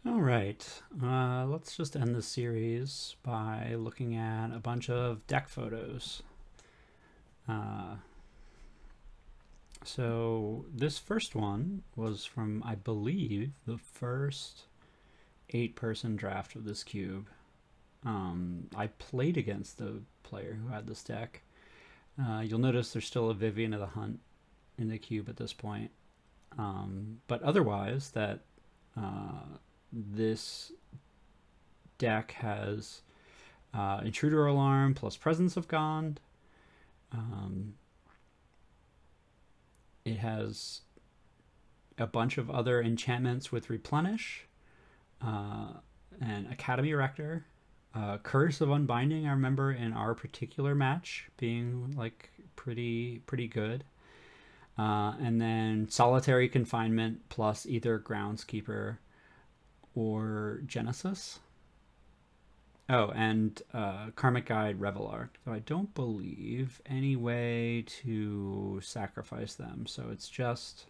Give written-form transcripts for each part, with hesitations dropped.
All right, let's just end this series by looking at a bunch of deck photos. Uh, so this first one was from, I believe, the first 8-person draft of this cube. I played against the player who had this deck. You'll notice there's still a Vivian of the Hunt in the cube at this point. But otherwise, this deck has Intruder Alarm plus Presence of God. It has a bunch of other enchantments with Replenish, and Academy Rector, Curse of Unbinding. I remember in our particular match being like pretty good. And then Solitary Confinement plus either Groundskeeper or Genesis. Oh, and Karmic Guide Revelar. So I don't believe any way to sacrifice them. So it's just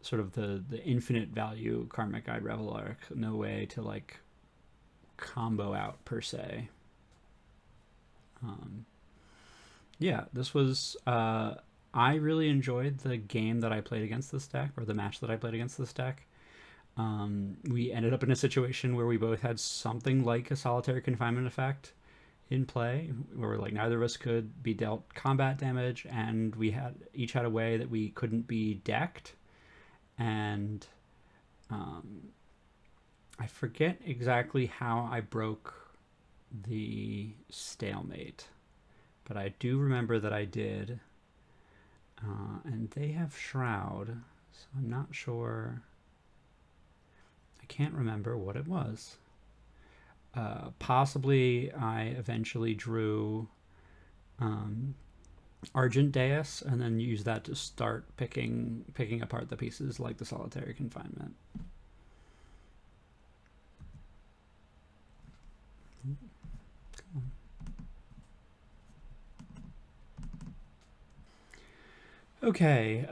sort of the infinite value Karmic Guide Revelar. No way to like combo out per se. Yeah, this was. I really enjoyed the game that I played against this deck, or the match that I played against this deck. We ended up in a situation where we both had something like a solitary confinement effect in play, where like neither of us could be dealt combat damage, and we had each had a way that we couldn't be decked, and I forget exactly how I broke the stalemate, but I do remember that I did. And they have Shroud, so I'm not sure. I can't remember what it was. Possibly I eventually drew Argent Deus and then used that to start picking apart the pieces like the Solitary Confinement. Okay,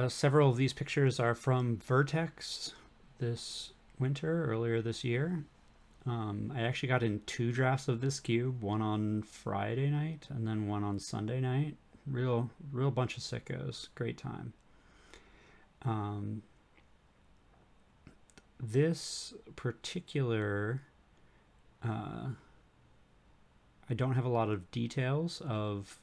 several of these pictures are from Vertex this winter, earlier this year. I actually got in 2 drafts of this cube, one on Friday night and then one on Sunday night. Real bunch of sickos. Great time. This particular, I don't have a lot of details of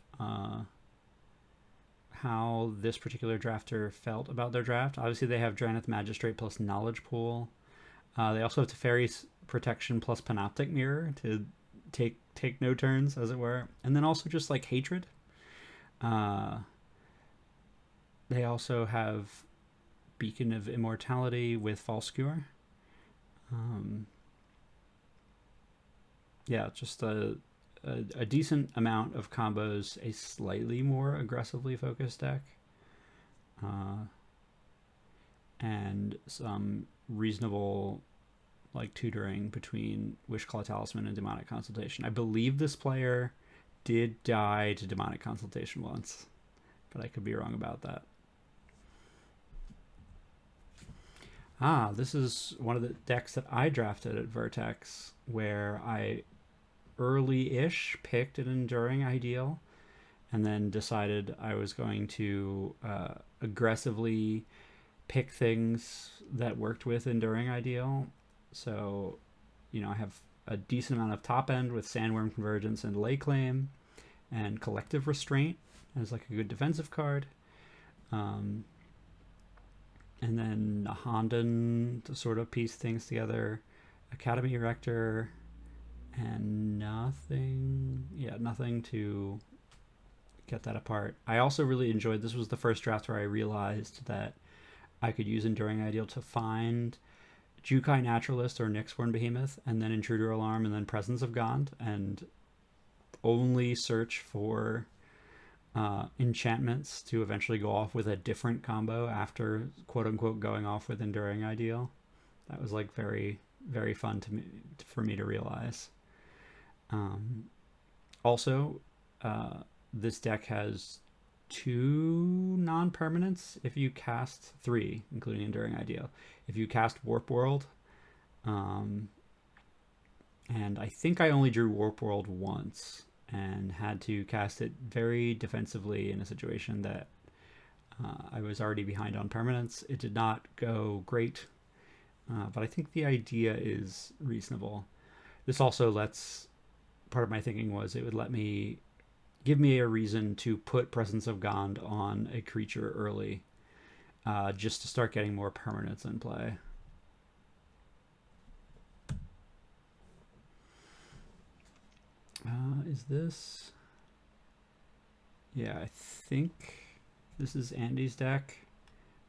how this particular drafter felt about their draft. Obviously, they have Draneth Magistrate plus Knowledge Pool. They also have Teferi's Protection plus Panoptic Mirror to take no turns, as it were. And then also just like Hatred. They also have Beacon of Immortality with False Cure. Yeah, just a decent amount of combos, a slightly more aggressively focused deck, and some reasonable like tutoring between Wishclaw Talisman and Demonic Consultation. I believe this player did die to Demonic Consultation once, but I could be wrong about that. This is one of the decks that I drafted at Vertex, where I early-ish picked an Enduring Ideal and then decided I was going to aggressively pick things that worked with Enduring Ideal. So, I have a decent amount of top end with Sandworm Convergence and Lay Claim, and Collective Restraint as like a good defensive card. And then a Honden to sort of piece things together, Academy Rector, and nothing to get that apart. I also really enjoyed, this was the first draft where I realized that I could use Enduring Ideal to find Jukai Naturalist or Nyxborn Behemoth, and then Intruder Alarm, and then Presence of God, and only search for enchantments to eventually go off with a different combo after quote-unquote going off with Enduring Ideal. That was like very, very fun for me to realize. Also, this deck has 2 non-permanents if you cast 3, including Enduring Ideal. If you cast Warp World, Um, and I think I only drew Warp World once and had to cast it very defensively in a situation that I was already behind on permanents. It did not go great, but I think the idea is reasonable. This also lets, part of my thinking was it would let me, give me a reason to put Presence of Gond on a creature early, just to start getting more permanents in play. Is this? Yeah, I think this is Andy's deck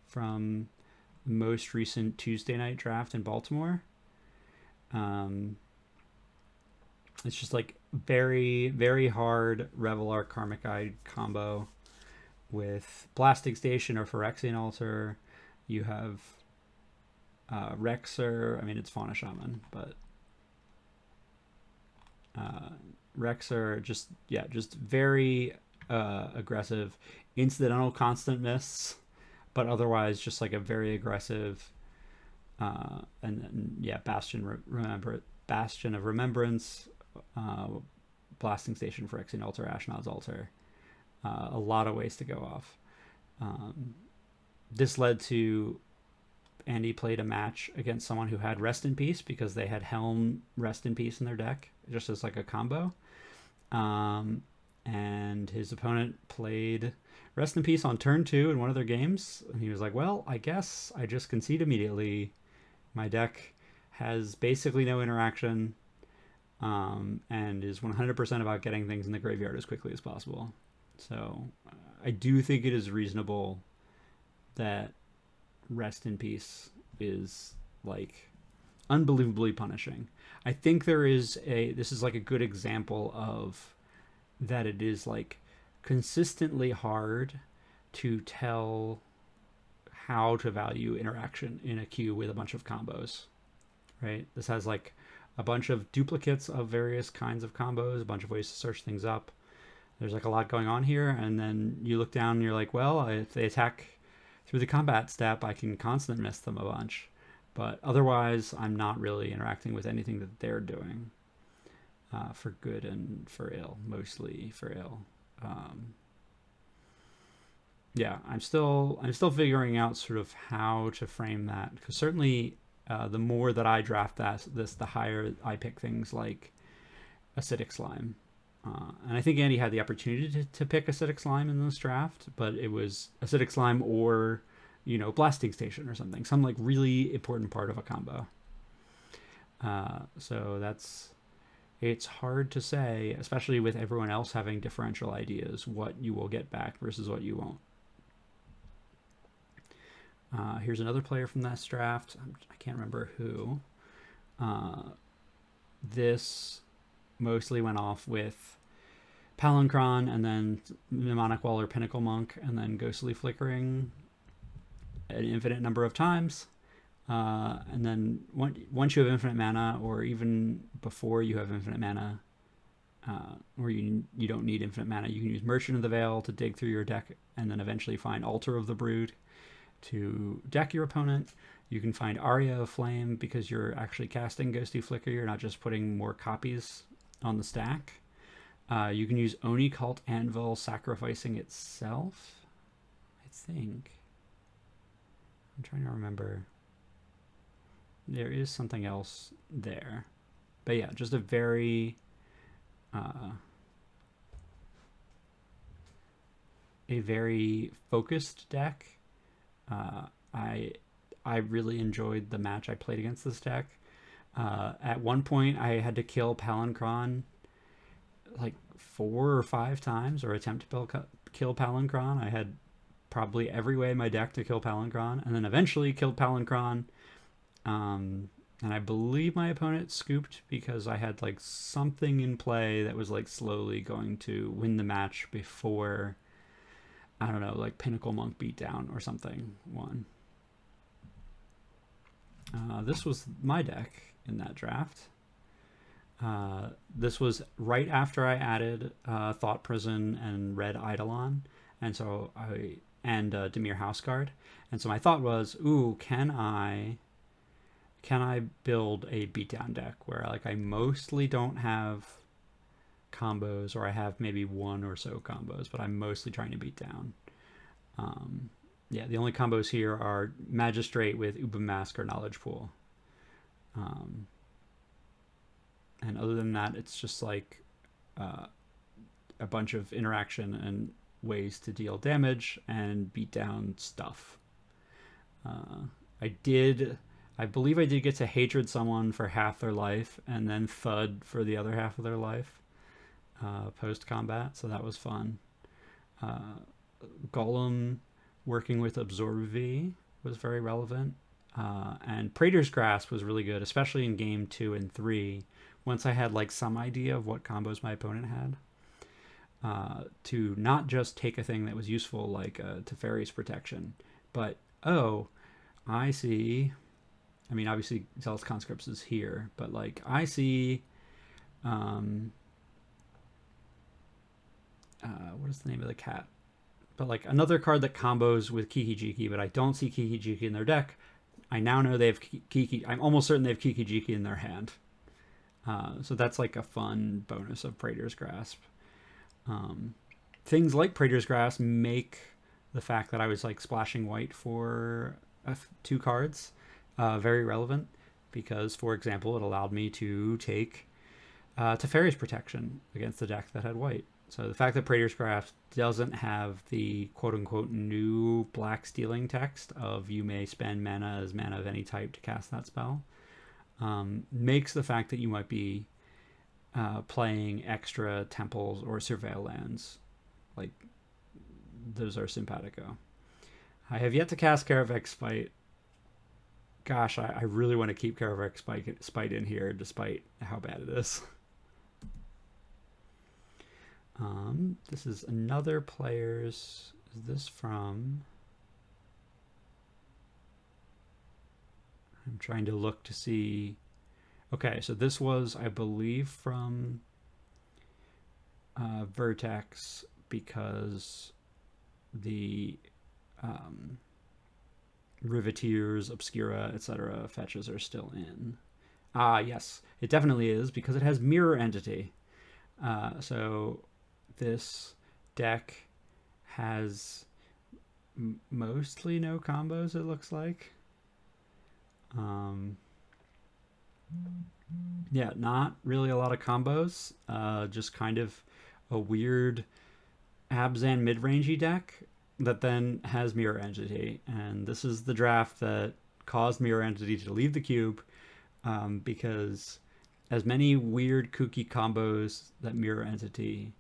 from the most recent Tuesday night draft in Baltimore. It's just like very, very hard Revelar Karmic Eye combo with Blasting Station or Phyrexian Altar. You have Rexer. I mean, it's Fauna Shaman, but Rexer just very aggressive, incidental constant mists, but otherwise just like a very aggressive. And then, yeah, Bastion of Remembrance, Blasting Station for Phyrexian Altar, Ashnod's Altar. A lot of ways to go off. This led to Andy played a match against someone who had Rest in Peace because they had Helm Rest in Peace in their deck, just as like a combo. And his opponent played Rest in Peace on turn 2 in one of their games. And he was like, well, I guess I just concede immediately. My deck has basically no interaction, and is 100% about getting things in the graveyard as quickly as possible. So I do think it is reasonable that Rest in Peace is like unbelievably punishing. I think this is like a good example of that it is like consistently hard to tell how to value interaction in a queue with a bunch of combos, right? This has like a bunch of duplicates of various kinds of combos, a bunch of ways to search things up. There's like a lot going on here, and then you look down and you're like, well, if they attack through the combat step, I can constant miss them a bunch. But otherwise, I'm not really interacting with anything that they're doing, for good and for ill, mostly for ill. Yeah, I'm still figuring out sort of how to frame that, because certainly the more that I draft this, the higher I pick things like Acidic Slime. And I think Andy had the opportunity to pick Acidic Slime in this draft, but it was Acidic Slime or, Blasting Station or something, some like really important part of a combo. So it's hard to say, especially with everyone else having differential ideas, what you will get back versus what you won't. Here's another player from this draft. I can't remember who. This mostly went off with Palancron and then Mnemonic Wall or Pinnacle Monk and then Ghostly Flickering an infinite number of times. And then once you have infinite mana, or even before you have infinite mana, or you don't need infinite mana, you can use Merchant of the Veil to dig through your deck and then eventually find Altar of the Brood to deck your opponent. You can find Aria of Flame because you're actually casting Ghostly Flicker. You're not just putting more copies on the stack. You can use Oni Cult Anvil sacrificing itself, I think. I'm trying to remember. There is something else there. But yeah, just a very focused deck. I really enjoyed the match I played against this deck. At one point, I had to kill Palancron like 4 or 5 times, or attempt to kill Palancron. I had probably every way in my deck to kill Palancron, and then eventually killed Palancron. And I believe my opponent scooped because I had like something in play that was like slowly going to win the match before, I don't know, like Pinnacle Monk Beatdown or something won. This was my deck in that draft. This was right after I added Thought Prison and Red Eidolon, and so Demir Houseguard. And so my thought was, ooh, can I can I build a beatdown deck where like I mostly don't have combos, or I have maybe one or so combos, but I'm mostly trying to beat down. Yeah, the only combos here are Magistrate with Uba Mask or Knowledge Pool. And other than that, it's just like a bunch of interaction and ways to deal damage and beat down stuff. I believe I did get to Hatred someone for half their life and then Thud for the other half of their life post combat, so that was fun. Golem working with Absorb V was very relevant. And Praetor's Grasp was really good, especially in game 2 and 3, once I had like some idea of what combos my opponent had. To not just take a thing that was useful like Teferi's Protection, but I see, I mean obviously Zealous Conscripts is here, but like I see what is the name of the cat? But like another card that combos with Kiki Jiki, but I don't see Kiki Jiki in their deck. I now know they have Kiki. I'm almost certain they have Kiki Jiki in their hand. So that's like a fun bonus of Praetor's Grasp. Things like Praetor's Grasp make the fact that I was like splashing white for 2 cards very relevant, because, for example, it allowed me to take Teferi's Protection against the deck that had white. So the fact that Praetor's Grasp doesn't have the quote-unquote new black stealing text of you may spend mana as mana of any type to cast that spell makes the fact that you might be playing extra temples or surveil lands, like, those are simpatico. I have yet to cast Karavek Spite. Gosh, I really want to keep Karavek Spite in here despite how bad it is. This is another player's. Is this from? I'm trying to look to see. Okay, so this was, I believe, from Vertex, because the Riveteers, Obscura, etc. fetches are still in. Yes, it definitely is, because it has Mirror Entity. So this deck has mostly no combos, it looks like. Yeah, not really a lot of combos. Just kind of a weird Abzan mid-rangey deck that then has Mirror Entity. And this is the draft that caused Mirror Entity to leave the cube, because as many weird kooky combos that Mirror Entity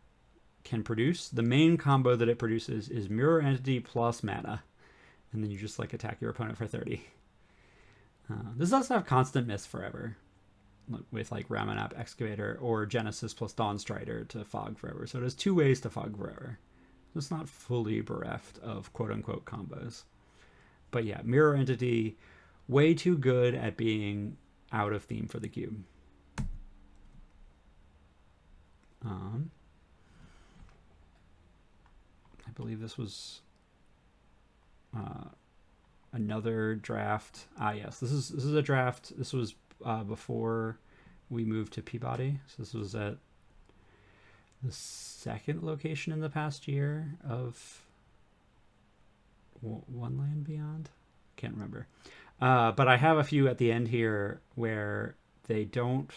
can produce, the main combo that it produces is Mirror Entity plus mana, and then you just like attack your opponent for 30. This does also have Constant Miss Forever with like Ramanap Excavator or Genesis plus Dawn Strider to fog forever. So it has 2 ways to fog forever. It's not fully bereft of quote-unquote combos. But yeah, Mirror Entity, way too good at being out of theme for the cube. I believe this was another draft. Yes, this is a draft. This was before we moved to Peabody. So this was at the 2nd location in the past year of One Land Beyond. Can't remember. But I have a few at the end here where they don't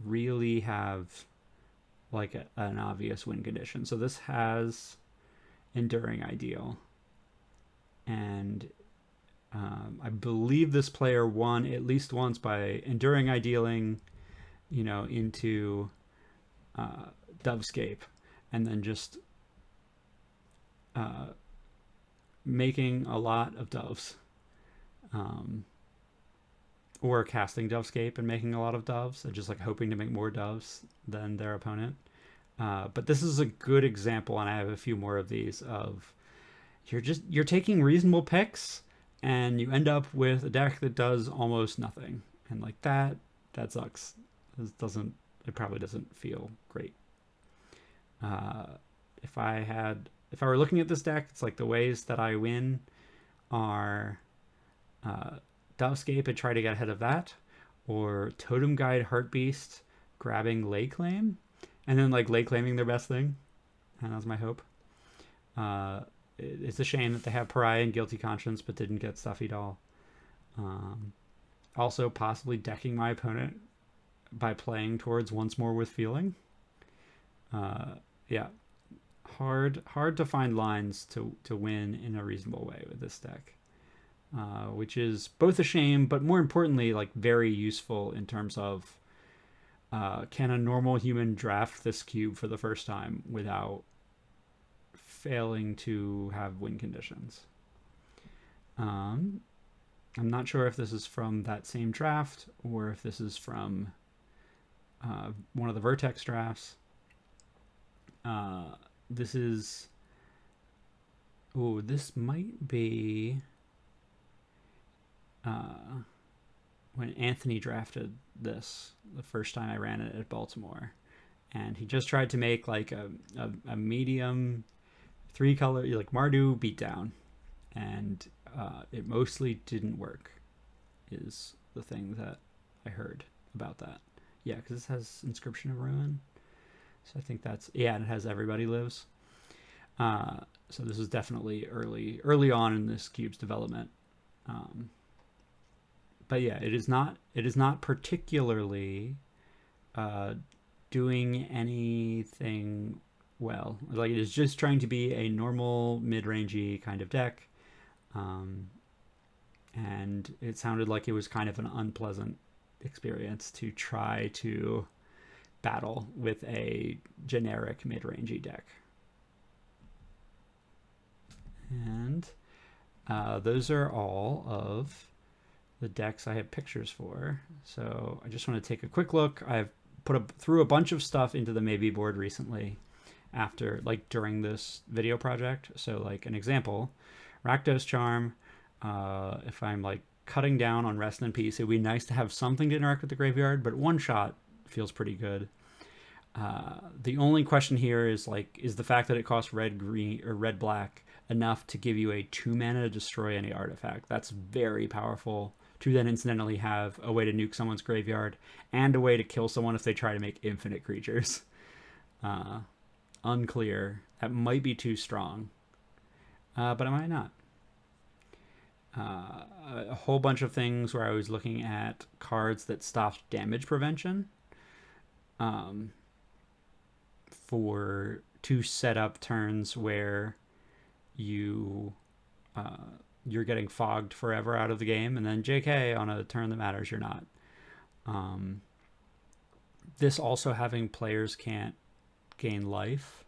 really have like an obvious win condition. So this has Enduring Ideal, and I believe this player won at least once by Enduring Idealing, into Dovescape, and then just making a lot of doves, or casting Dovescape and making a lot of doves, and just like hoping to make more doves than their opponent. But this is a good example, and I have a few more of these, of you're taking reasonable picks and you end up with a deck that does almost nothing, and like that sucks. It probably doesn't feel great. If I were looking at this deck, it's like the ways that I win are Dovescape and try to get ahead of that, or Totem Guide Heartbeast grabbing Lay Claim, and then like Lay Claiming their best thing. And that was my hope. It's a shame that they have Pariah and Guilty Conscience, but didn't get Stuffy Doll. Also, possibly decking my opponent by playing towards Once More with Feeling. Yeah, hard to find lines to win in a reasonable way with this deck, which is both a shame, but more importantly, like very useful in terms of can a normal human draft this cube for the first time without failing to have win conditions. I'm not sure if this is from that same draft or if this is from one of the Vertex drafts. This is... Oh, this might be when Anthony drafted this the first time I ran it at Baltimore. And he just tried to make like a medium 3-color, like Mardu beatdown. And it mostly didn't work, is the thing that I heard about that. Yeah, because this has Inscription of Ruin. So I think that's... Yeah, and it has Everybody Lives. So this is definitely early on in this cube's development. But yeah, it is not particularly doing anything well. Like, it is just trying to be a normal mid-rangey kind of deck. And it sounded like it was kind of an unpleasant experience to try to battle with a generic mid-rangey deck. And those are all of the decks I have pictures for. So I just want to take a quick look. I've threw a bunch of stuff into the Maybe board recently after, like, during this video project. So, like, an example, Rakdos Charm. If I'm, like, cutting down on Rest in Peace, it would be nice to have something to interact with the graveyard, but one shot feels pretty good. The only question here is, like, is the fact that it costs red-green or red-black enough to give you a 2-mana to destroy any artifact? That's very powerful to then incidentally have a way to nuke someone's graveyard and a way to kill someone if they try to make infinite creatures. Unclear. That might be too strong, but it might not. A whole bunch of things where I was looking at cards that stopped damage prevention to set up turns where you're getting fogged forever out of the game, and then JK on a turn that matters, you're not. This also having players can't gain life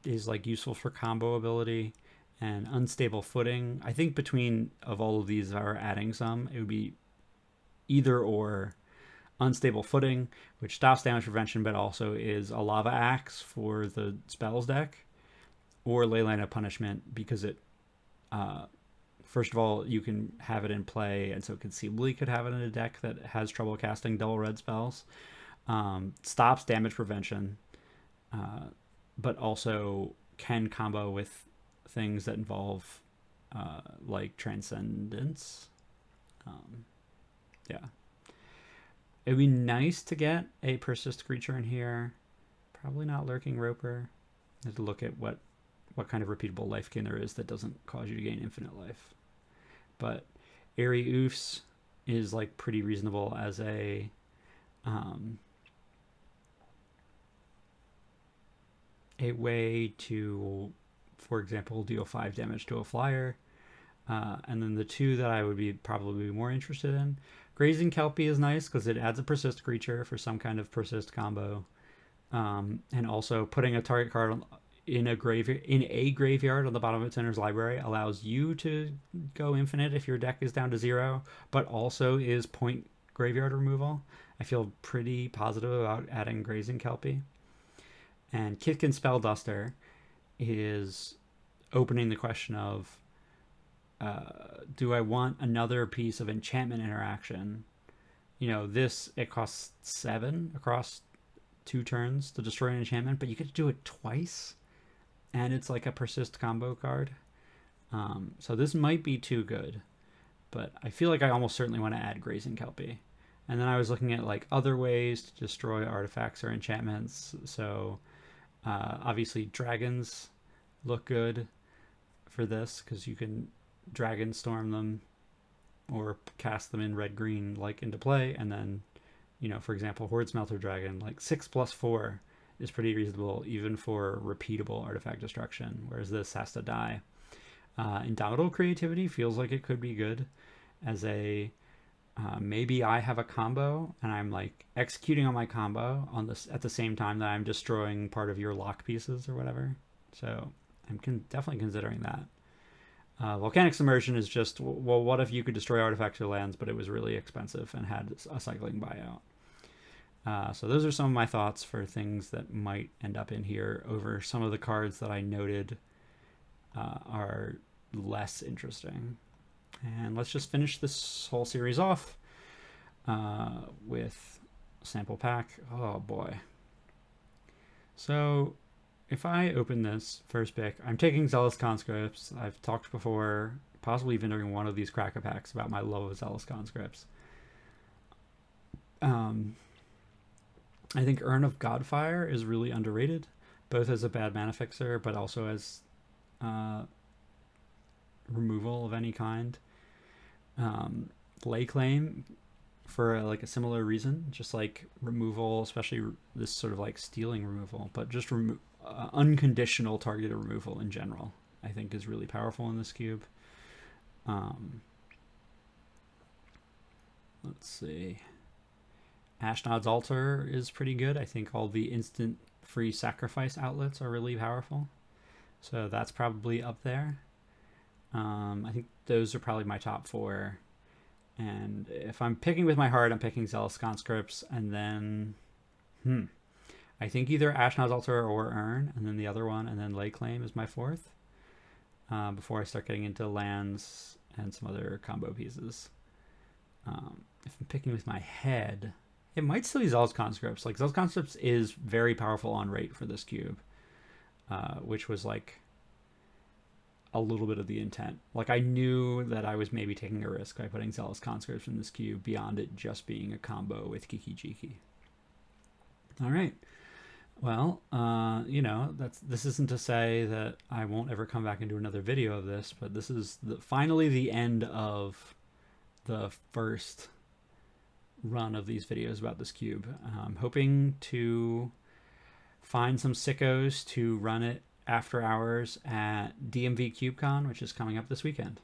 is, like, useful for combo ability. And Unstable Footing, I think between of all of these are adding some, it would be either or. Unstable Footing, which stops damage prevention but also is a Lava Axe for the spells deck, or Leyline of Punishment, because it first of all, you can have it in play, and so conceivably could have it in a deck that has trouble casting double red spells. Stops damage prevention, but also can combo with things that involve like Transcendence. Yeah. It would be nice to get a Persist creature in here. Probably not Lurking Roper. I have to look at what kind of repeatable life gain there is that doesn't cause you to gain infinite life. But Airy Oofs is, like, pretty reasonable as a way to, for example, deal 5 damage to a flyer. And then the two that I would be probably more interested in, Grazing Kelpie is nice because it adds a Persist creature for some kind of Persist combo. And also putting a target card in a graveyard on the bottom of its owner's library allows you to go infinite if your deck is down to 0, but also is point graveyard removal. I feel pretty positive about adding Grazing Kelpie. And Kitkin Spellduster is opening the question of, do I want another piece of enchantment interaction? You know, it costs 7 across 2 turns to destroy an enchantment, but you get to do it twice, and it's like a Persist combo card. So this might be too good. but I feel like I almost certainly want to add Grazing Kelpie. And then I was looking at like other ways to destroy artifacts or enchantments. So obviously dragons look good for this because you can dragon storm them or cast them in red green like into play, and then for example, Horde Smelter Dragon, like 6+4 is pretty reasonable even for repeatable artifact destruction, whereas this has to die. Indomitable Creativity feels like it could be good as a maybe I have a combo and I'm like executing on my combo on this at the same time that I'm destroying part of your lock pieces or whatever. So I'm definitely considering that. Volcanic Submersion is just, well, what if you could destroy artifacts or lands, but it was really expensive and had a cycling buyout? So those are some of my thoughts for things that might end up in here over some of the cards that I noted are less interesting. And let's just finish this whole series off with sample pack. Oh boy. So if I open this first pick, I'm taking Zealous Conscripts. I've talked before, possibly even during one of these Cracker packs, about my love of Zealous Conscripts. I think Urn of Godfire is really underrated, both as a bad mana fixer, but also as removal of any kind. Lay Claim for like a similar reason, just like removal, especially this sort of like stealing removal, but just unconditional targeted removal in general, I think is really powerful in this cube. Let's see. Ashnod's Altar is pretty good. I think all the instant free sacrifice outlets are really powerful. So that's probably up there. I think those are probably my top 4. And if I'm picking with my heart, I'm picking Zealous Conscripts, and then I think either Ashnod's Altar or Urn, and then the other one, and then Lay Claim is my 4th. Before I start getting into lands and some other combo pieces. If I'm picking with my head, it might still be Zealous Conscripts. Like, Zealous Conscripts is very powerful on rate for this cube, which was like a little bit of the intent. Like, I knew that I was maybe taking a risk by putting Zealous Conscripts in this cube beyond it just being a combo with Kiki Jiki. All right. Well, this isn't to say that I won't ever come back and do another video of this, but this is finally the end of the first run of these videos about this cube. I'm hoping to find some sickos to run it after hours at DMV CubeCon, which is coming up this weekend.